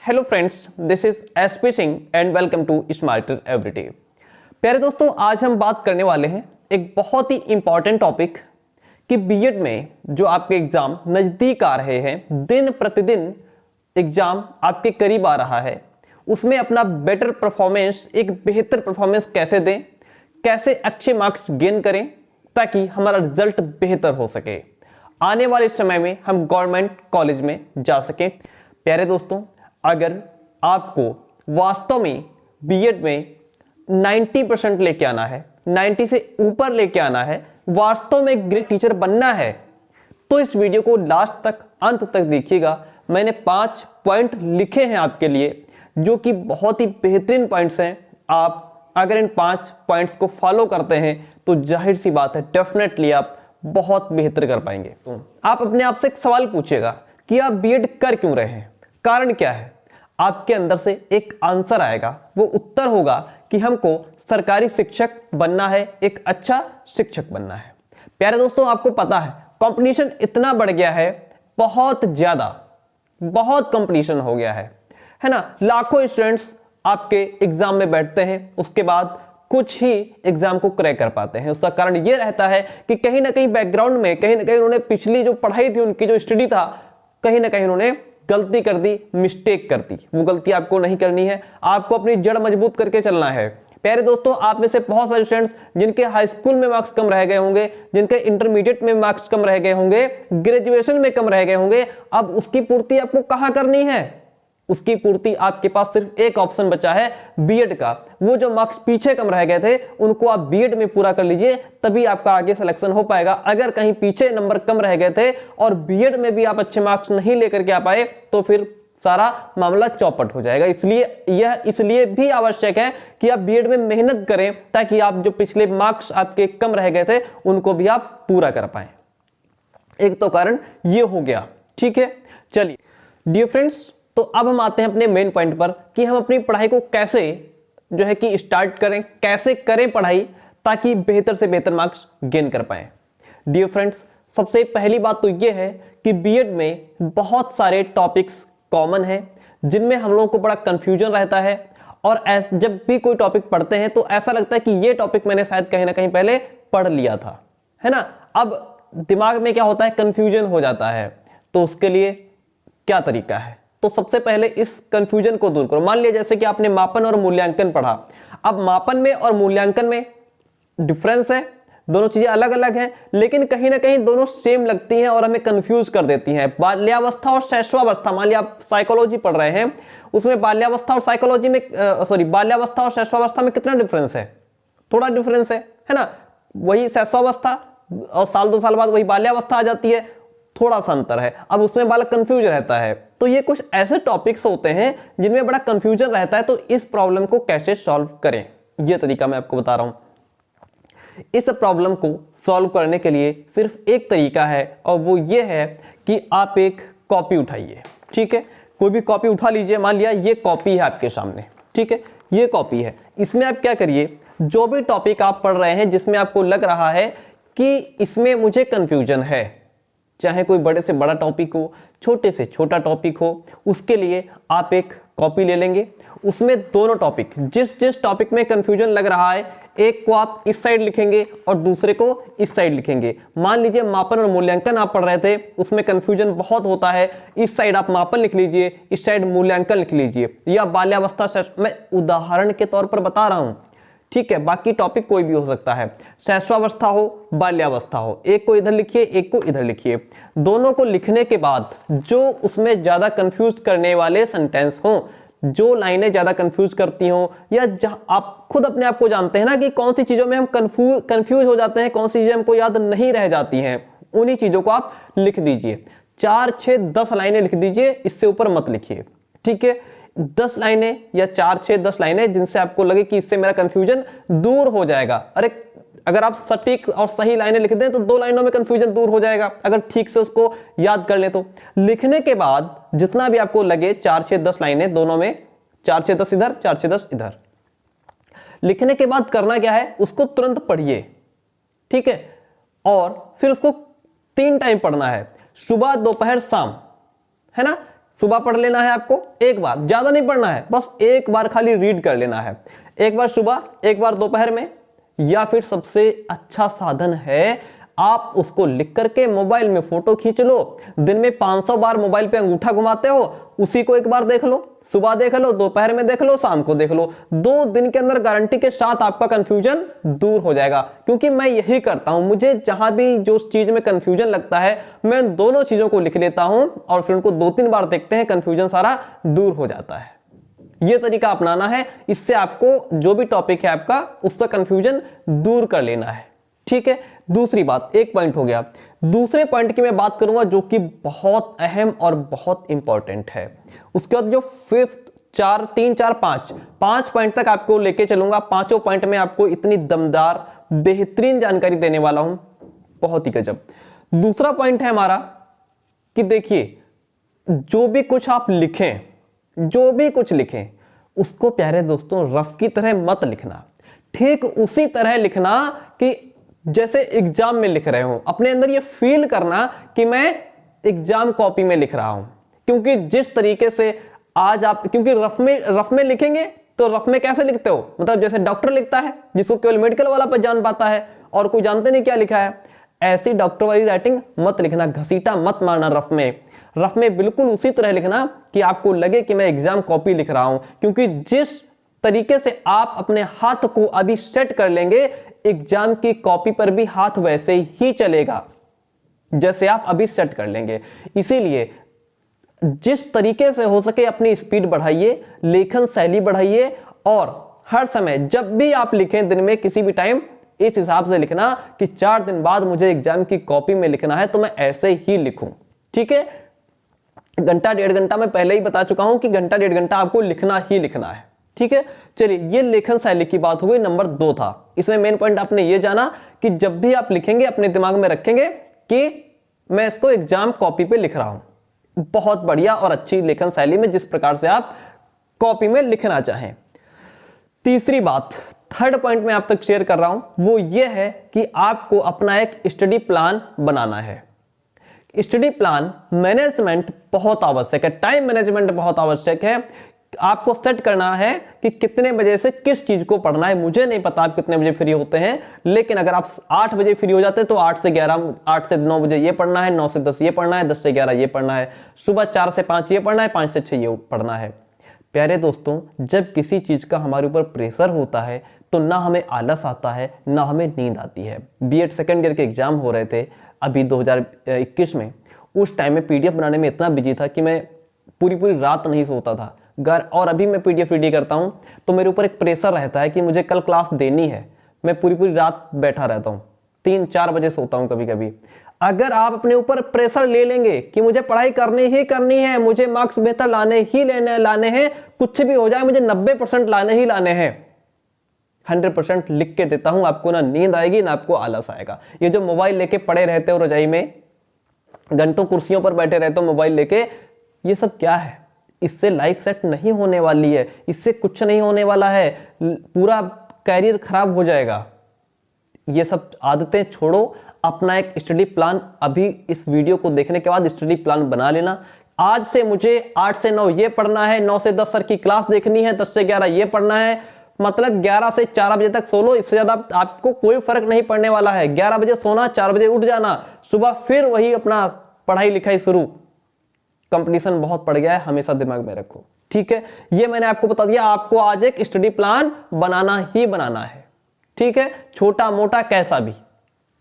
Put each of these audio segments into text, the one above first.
Hello friends, this is SP Singh and welcome to Smarter Everyday. प्यारे दोस्तों, आज हम बात करने वाले हैं एक बहुत ही इंपॉर्टेंट टॉपिक कि बीएड में जो आपके एग्जाम नजदीक आ रहे हैं, दिन प्रतिदिन एग्जाम आपके करीब आ रहा है, उसमें अपना बेटर परफॉर्मेंस, एक बेहतर परफॉर्मेंस कैसे दें, कैसे अच्छे मार्क्स गेन करें ताकि हमारा रिजल्ट बेहतर हो सके, आने वाले समय में हम गवर्नमेंट कॉलेज में जा सकें। प्यारे दोस्तों, अगर आपको वास्तव में बीएड में 90% लेके आना है, 90 से ऊपर लेके आना है, वास्तव में एक ग्रेट टीचर बनना है, तो इस वीडियो को लास्ट तक, अंत तक देखिएगा। मैंने 5 पॉइंट लिखे हैं आपके लिए जो कि बहुत ही बेहतरीन पॉइंट्स हैं। आप अगर इन 5 पॉइंट्स को फॉलो करते हैं तो जाहिर सी बात है, डेफिनेटली आप बहुत बेहतर कर पाएंगे। तो आप अपने आप से एक सवाल पूछिएगा कि आप बीएड कर क्यों रहे हैं, कारण क्या है। आपके अंदर से एक आंसर आएगा, वो उत्तर होगा कि हमको सरकारी शिक्षक बनना है, एक अच्छा शिक्षक बनना है। प्यारे दोस्तों, आपको पता है कंपटीशन इतना बढ़ गया है, बहुत ज्यादा, बहुत कंपटीशन हो गया है ना। लाखों स्टूडेंट्स आपके एग्जाम में बैठते हैं, उसके बाद कुछ ही एग्जाम को क्रैक कर पाते हैं। उसका कारण यह रहता है कि कहीं ना कहीं बैकग्राउंड में, कहीं ना कहीं उन्होंने पिछली जो पढ़ाई थी, उनकी जो स्टडी था, कहीं ना कहीं उन्होंने गलती कर दी, मिस्टेक कर दी। वो गलती आपको नहीं करनी है, आपको अपनी जड़ मजबूत करके चलना है। प्यारे दोस्तों, आप में से बहुत सारे स्टूडेंट्स जिनके हाई स्कूल में मार्क्स कम रह गए होंगे, जिनके इंटरमीडिएट में मार्क्स कम रह गए होंगे, ग्रेजुएशन में कम रह गए होंगे, अब उसकी पूर्ति आपको कहां करनी है? उसकी पूर्ति आपके पास सिर्फ एक ऑप्शन बचा है, बीएड का। वो जो मार्क्स पीछे कम रह गए थे, उनको आप बीएड में पूरा कर लीजिए, तभी आपका आगे सिलेक्शन हो पाएगा। अगर कहीं पीछे नंबर कम रह गए थे और बीएड में भी आप अच्छे मार्क्स नहीं लेकर के आ पाए, तो फिर सारा मामला चौपट हो जाएगा। इसलिए भी आवश्यक है कि आप बीएड में मेहनत करें, ताकि आप जो पिछले मार्क्स आपके कम रह गए थे, उनको भी आप पूरा कर पाए। एक तो कारण ये हो गया, ठीक है। चलिए डियर फ्रेंड्स, तो अब हम आते हैं अपने मेन पॉइंट पर कि हम अपनी पढ़ाई को कैसे जो है कि स्टार्ट करें, कैसे करें पढ़ाई ताकि बेहतर से बेहतर मार्क्स गेन कर पाएं। डियर फ्रेंड्स, सबसे पहली बात तो यह है कि बीएड में बहुत सारे टॉपिक्स कॉमन हैं जिनमें हम लोगों को बड़ा कंफ्यूजन रहता है, और जब भी कोई टॉपिक पढ़ते हैं तो ऐसा लगता है कि यह टॉपिक मैंने शायद कहीं ना कहीं पहले पढ़ लिया था, है ना। अब दिमाग में क्या होता है, कंफ्यूजन हो जाता है। तो उसके लिए क्या तरीका है? तो सबसे पहले इस कंफ्यूजन को दूर करो। मान लिया जैसे कि आपने मापन और मूल्यांकन पढ़ा। अब मापन में और मूल्यांकन में डिफरेंस है, दोनों चीजें अलग अलग हैं, लेकिन कहीं ना कहीं दोनों सेम लगती हैं और हमें कंफ्यूज कर देती हैं। बाल्यावस्था और शैशवावस्था, मान लिया आप साइकोलॉजी पढ़ रहे हैं, उसमें बाल्यावस्था और साइकोलॉजी में बाल्यावस्था और शैशवावस्था में कितना डिफरेंस है? थोड़ा डिफरेंस है ना। वही शैशवावस्था और साल 2 साल बाद वही बाल्यावस्था आ जाती है, थोड़ा सा अंतर है। अब उसमें बालक कंफ्यूज रहता है। तो ये कुछ ऐसे टॉपिक्स होते हैं जिनमें बड़ा कंफ्यूजन रहता है। तो इस प्रॉब्लम को कैसे सॉल्व करें, ये तरीका मैं आपको बता रहा हूं। इस प्रॉब्लम को सॉल्व करने के लिए सिर्फ एक तरीका है, और वो ये है कि आप एक कॉपी उठाइए, ठीक है। कोई भी कॉपी उठा लीजिए। मान लिया ये कॉपी है आपके सामने, ठीक है, ये कॉपी है। इसमें आप क्या करिए, जो भी टॉपिक आप पढ़ रहे हैं जिसमें आपको लग रहा है कि इसमें मुझे कंफ्यूजन है, चाहे कोई बड़े से बड़ा टॉपिक हो, छोटे से छोटा टॉपिक हो, उसके लिए आप एक कॉपी ले लेंगे। उसमें दोनों टॉपिक, जिस टॉपिक में कंफ्यूजन लग रहा है, एक को आप इस साइड लिखेंगे और दूसरे को इस साइड लिखेंगे। मान लीजिए मापन और मूल्यांकन आप पढ़ रहे थे, उसमें कंफ्यूजन बहुत होता है, इस साइड आप मापन लिख लीजिए, इस साइड मूल्यांकन लिख लीजिए, या बाल्यावस्था, मैं उदाहरण के तौर पर बता रहा हूं, ठीक है। बाकी टॉपिक कोई भी हो सकता है, शैशवावस्था हो, बाल्यावस्था हो, एक को इधर लिखिए, एक को इधर लिखिए। दोनों को लिखने के बाद जो उसमें ज्यादा कंफ्यूज करने वाले सेंटेंस हो, जो लाइनें ज्यादा कंफ्यूज करती हो, या आप खुद अपने आप को जानते हैं ना कि कौन सी चीजों में हम कंफ्यूज हो जाते हैं, कौन सी चीजें हमको याद नहीं रह जाती हैं, उन्हीं चीजों को आप लिख दीजिए। 4, 6, 10 लाइनें लिख दीजिए, इससे ऊपर मत लिखिए, ठीक है। 10 लाइनें या 4, 6, 10 लाइनें जिनसे आपको लगे कि इससे मेरा कंफ्यूजन दूर हो जाएगा। अरे अगर आप सटीक और सही लाइनें लिख दें तो 2 लाइनों में कंफ्यूजन दूर हो जाएगा, अगर ठीक से उसको याद कर ले तो। लिखने के बाद जितना भी आपको लगे, 4, 6, 10 लाइनें, दोनों में 4, 6, 10 इधर, 4, 6, 10 इधर। लिखने के बाद करना क्या है, उसको तुरंत पढ़िए, ठीक है। और फिर उसको 3 टाइम पढ़ना है, सुबह, दोपहर, शाम, है ना। सुबह पढ़ लेना है आपको, एक बार, ज्यादा नहीं पढ़ना है, बस एक बार खाली रीड कर लेना है, एक बार सुबह, एक बार दोपहर में, या फिर सबसे अच्छा साधन है आप उसको लिख करके मोबाइल में फोटो खींच लो। दिन में 500 बार मोबाइल पे अंगूठा घुमाते हो, उसी को एक बार देख लो, सुबह देख लो, दोपहर में देख लो, शाम को देख लो। 2 दिन के अंदर गारंटी के साथ आपका कंफ्यूजन दूर हो जाएगा। क्योंकि मैं यही करता हूं, मुझे जहां भी जो चीज में कंफ्यूजन लगता है मैं दोनों चीजों को लिख लेता हूं और फिर उनको 2-3 बार देखते हैं, कंफ्यूजन सारा दूर हो जाता है। यह तरीका अपनाना है, इससे आपको जो भी टॉपिक है आपका उसका कंफ्यूजन दूर कर लेना है। ठीक है, दूसरी बात, एक पॉइंट हो गया। दूसरे पॉइंट की मैं बात करूंगा जो कि बहुत अहम और बहुत इंपॉर्टेंट है। उसके बाद जो फिफ्थ 5 पॉइंट तक आपको लेके चलूंगा। पांचों पॉइंट में आपको इतनी दमदार बेहतरीन जानकारी देने वाला हूं, बहुत ही गजब। दूसरा पॉइंट है हमारा कि देखिए, जो भी कुछ आप लिखें, जो भी कुछ लिखें, उसको प्यारे दोस्तों रफ की तरह मत लिखना। ठीक उसी तरह लिखना कि जैसे एग्जाम में लिख रहे हो। अपने अंदर ये फील करना कि मैं एग्जाम कॉपी में लिख रहा हूं। क्योंकि जिस तरीके से आज आप, क्योंकि रफ में लिखेंगे तो रफ में कैसे लिखते हो, मतलब जैसे डॉक्टर लिखता है जिसको केवल मेडिकल वाला पर जान पाता है और कोई जानते नहीं क्या लिखा है, ऐसी डॉक्टर वाली राइटिंग मत लिखना, घसीटा मत मारना रफ में। रफ में बिल्कुल उसी तरह लिखना कि आपको लगे कि मैं एग्जाम कॉपी लिख रहा हूं। क्योंकि जिस तरीके से आप अपने हाथ को अभी सेट कर लेंगे, एग्जाम की कॉपी पर भी हाथ वैसे ही चलेगा जैसे आप अभी सेट कर लेंगे। इसीलिए जिस तरीके से हो सके अपनी स्पीड बढ़ाइए, लेखन शैली बढ़ाइए, और हर समय जब भी आप लिखें, दिन में किसी भी टाइम, इस हिसाब से लिखना कि 4 दिन बाद मुझे एग्जाम की कॉपी में लिखना है तो मैं ऐसे ही लिखूं। ठीक है, घंटा 1.5 घंटा मैं पहले ही बता चुका हूं कि घंटा 1.5 घंटा आपको लिखना ही लिखना है। ठीक है, चलिए, ये लेखन शैली की बात हो गई। नंबर 2 था, इसमें मेन पॉइंट आपने ये जाना कि जब भी आप लिखेंगे अपने दिमाग में रखेंगे कि मैं इसको एग्जाम कॉपी पे लिख रहा हूं। बहुत बढ़िया और अच्छी लेखन शैली में, जिस प्रकार से आप कॉपी में लिखना चाहें। तीसरी बात, थर्ड पॉइंट में आप तक शेयर कर रहा हूं, वो ये है कि आपको अपना एक स्टडी प्लान बनाना है। स्टडी प्लान मैनेजमेंट बहुत आवश्यक है, टाइम मैनेजमेंट बहुत आवश्यक है। आपको सेट करना है कि कितने बजे से किस चीज को पढ़ना है। मुझे नहीं पता आप कितने बजे फ्री होते हैं, लेकिन अगर आप 8 बजे फ्री हो जाते हैं तो 8 से 9 बजे ये पढ़ना है, 9 से 10 ये पढ़ना है, 10 से 11 ये पढ़ना है, सुबह 4 से 5 ये पढ़ना है, 5 से 6 ये पढ़ना है। प्यारे दोस्तों, जब किसी चीज का हमारे ऊपर प्रेशर होता है तो ना हमें आलस आता है, ना हमें नींद आती है। बीएड सेकेंड ईयर के एग्जाम हो रहे थे अभी 2021 में। उस टाइम में पीडीएफ बनाने में इतना बिजी था कि मैं पूरी रात नहीं सोता था घर। और अभी मैं पीडीएफ रेडी करता हूं तो मेरे ऊपर एक प्रेशर रहता है कि मुझे कल क्लास देनी है। मैं पूरी रात बैठा रहता हूं, 3-4 बजे सोता हूं कभी कभी। अगर आप अपने ऊपर प्रेशर ले लेंगे कि मुझे पढ़ाई करनी ही करनी है, मुझे मार्क्स बेहतर लाने हैं, कुछ भी हो जाए मुझे 90% लाने ही लाने हैं, 100% लिख के देता हूं, आपको ना नींद आएगी ना आपको आलस आएगा। ये जो मोबाइल लेके पड़े रहते हो रजाई में, घंटों कुर्सियों पर बैठे रहते हो मोबाइल लेके, ये सब क्या है? इससे लाइफ सेट नहीं होने वाली है, इससे कुछ नहीं होने वाला है, पूरा कैरियर खराब हो जाएगा। ये सब आदतें छोड़ो, अपना एक स्टडी प्लान अभी इस वीडियो को देखने के बाद स्टडी प्लान बना लेना। आज से मुझे 8 से 9 ये पढ़ना है, 9 से 10 सर की क्लास देखनी है, 10 से 11 ये पढ़ना है, मतलब 11 से 4 बजे तक सो लो। इससे ज्यादा आपको कोई फर्क नहीं पड़ने वाला है। 11 बजे सोना, 4 बजे उठ जाना, सुबह फिर वही अपना पढ़ाई लिखाई शुरू। कंपटीशन बहुत पड़ गया है, हमेशा दिमाग में रखो। ठीक है, ये मैंने आपको बता दिया। आपको आज एक स्टडी प्लान बनाना ही बनाना है। ठीक है, छोटा मोटा कैसा भी।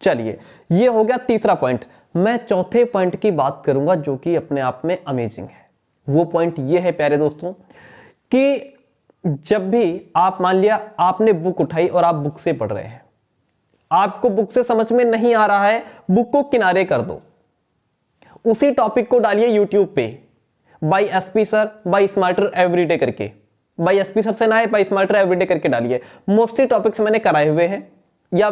चलिए, ये हो गया तीसरा पॉइंट। मैं चौथे पॉइंट की बात करूंगा जो कि अपने आप में अमेजिंग है। वो पॉइंट ये है प्यारे दोस्तों कि जब भी आप, मान लिया आपने बुक उठाई और आप बुक से पढ़ रहे हैं, आपको बुक से समझ में नहीं आ रहा है, बुक को किनारे कर दो, उसी टॉपिक को डालिए यूट्यूब पे, by SP sir, by Smarter Everyday करके। बाय एसपी सर से ना है, बाय स्मार्टर एवरीडे करके डालिए। मोस्टली टॉपिक्स मैंने कराए हुए हैं, या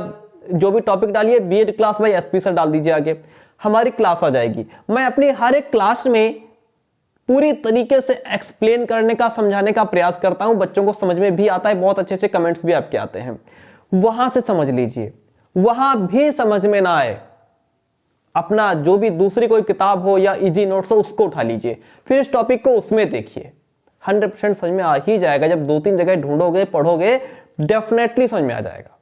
जो भी टॉपिक डालिए BEd class by SP sir डाल दीजिए, आगे हमारी क्लास आ जाएगी। मैं अपनी हर एक क्लास में पूरी तरीके से एक्सप्लेन करने का, समझाने का प्रयास करता हूं। बच्चों को समझ में भी आता है, बहुत अच्छे अच्छे कमेंट्स भी आपके आते हैं, वहां से समझ लीजिए। वहां भी समझ में ना आए, अपना जो भी दूसरी कोई किताब हो या इजी नोट्स हो उसको उठा लीजिए, फिर इस टॉपिक को उसमें देखिए, 100% समझ में आ ही जाएगा। जब 2-3 जगह ढूंढोगे पढ़ोगे डेफिनेटली समझ में आ जाएगा।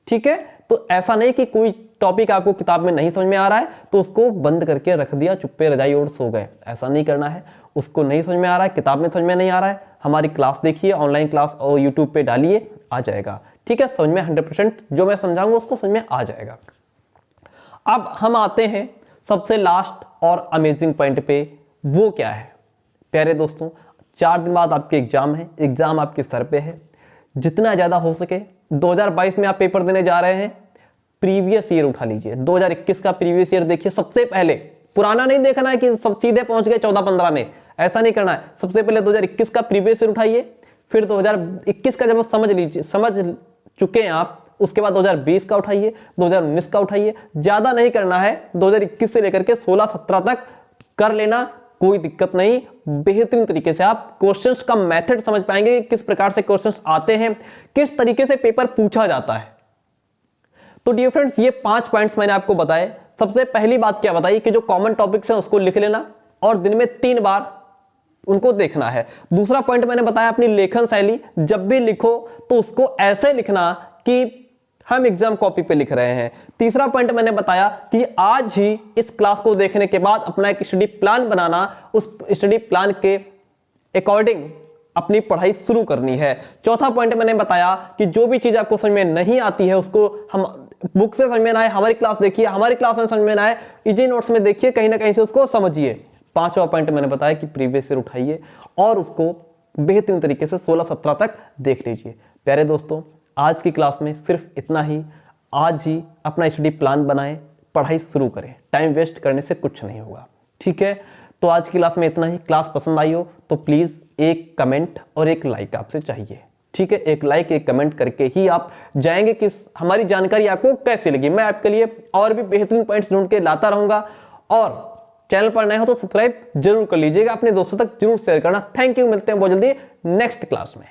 ठीक है, तो ऐसा नहीं कि कोई टॉपिक आपको किताब में नहीं समझ में आ रहा है तो उसको बंद करके रख दिया, चुप्पे रजाई ओढ़ सो गए, ऐसा नहीं करना है। उसको नहीं समझ में आ रहा है, किताब में समझ में नहीं आ रहा है, हमारी क्लास देखिए, ऑनलाइन क्लास और यूट्यूब पे डालिए, आ जाएगा। ठीक है, समझ में 100% जो मैं समझाऊंगा उसको समझ में आ जाएगा। अब हम आते हैं सबसे लास्ट और अमेजिंग पॉइंट पे, वो क्या है प्यारे दोस्तों, 4 दिन बाद आपके एग्जाम है, एग्जाम आपके सर पे है। जितना ज्यादा हो सके 2022 में आप पेपर देने जा रहे हैं, प्रीवियस ईयर उठा लीजिए, 2021 का प्रीवियस ईयर देखिए सबसे पहले। पुराना नहीं देखना है कि सब सीधे पहुंच गए 14-15 में, ऐसा नहीं करना है। सबसे पहले 2021 का प्रीवियस ईयर उठाइए, फिर 2021 का जब समझ लीजिए, समझ चुके हैं आप, उसके बाद 2020 का उठाइए, 2019 का उठाइए। ज्यादा नहीं करना है, 2021 से लेकर के 16-17 तक कर लेना, कोई दिक्कत नहीं। बेहतरीन तरीके से आप क्वेश्चंस का मेथड समझ पाएंगे, किस प्रकार से क्वेश्चंस आते हैं, किस तरीके से पेपर पूछा जाता है। तो डियर फ्रेंड्स, ये 5 पॉइंट्स मैंने आपको बताए। सबसे पहली बात क्या बताई कि जो कॉमन टॉपिक्स हैं उसको लिख लेना और दिन में 3 बार उनको देखना है। दूसरा पॉइंट मैंने बताया अपनी लेखन शैली, जब भी लिखो तो उसको ऐसे लिखना कि हम एग्जाम कॉपी पे लिख रहे हैं। तीसरा पॉइंट मैंने बताया कि आज ही इस क्लास को देखने के बाद अपना एक स्टडी प्लान बनाना, उस स्टडी प्लान के अकॉर्डिंग अपनी पढ़ाई शुरू करनी है। चौथा पॉइंट मैंने बताया कि जो भी चीज आपको समझ में नहीं आती है उसको हम बुक से समझ में ना आए, हमारी क्लास देखिए, हमारी क्लास में समझ में ना आए, इजी नोट्स में देखिए, कहीं ना कहीं से उसको समझिए। पांचवा पॉइंट मैंने बताया कि प्रीवियस ईयर उठाइए और उसको बेहतरीन तरीके से 16-17 तक देख लीजिए। प्यारे दोस्तों, आज की क्लास में सिर्फ इतना ही। आज ही अपना स्टडी प्लान बनाएं, पढ़ाई शुरू करें, टाइम वेस्ट करने से कुछ नहीं होगा। ठीक है, तो आज की क्लास में इतना ही। क्लास पसंद आई हो तो प्लीज एक कमेंट और एक लाइक आपसे चाहिए। ठीक है, एक लाइक एक कमेंट करके ही आप जाएंगे कि हमारी जानकारी आपको कैसी लगी। मैं आपके लिए और भी बेहतरीन पॉइंट्स ढूंढ के लाता रहूंगा। और चैनल पर नए हो तो सब्सक्राइब जरूर कर लीजिएगा, अपने दोस्तों तक जरूर शेयर करना। थैंक यू, मिलते हैं बहुत जल्दी नेक्स्ट क्लास में।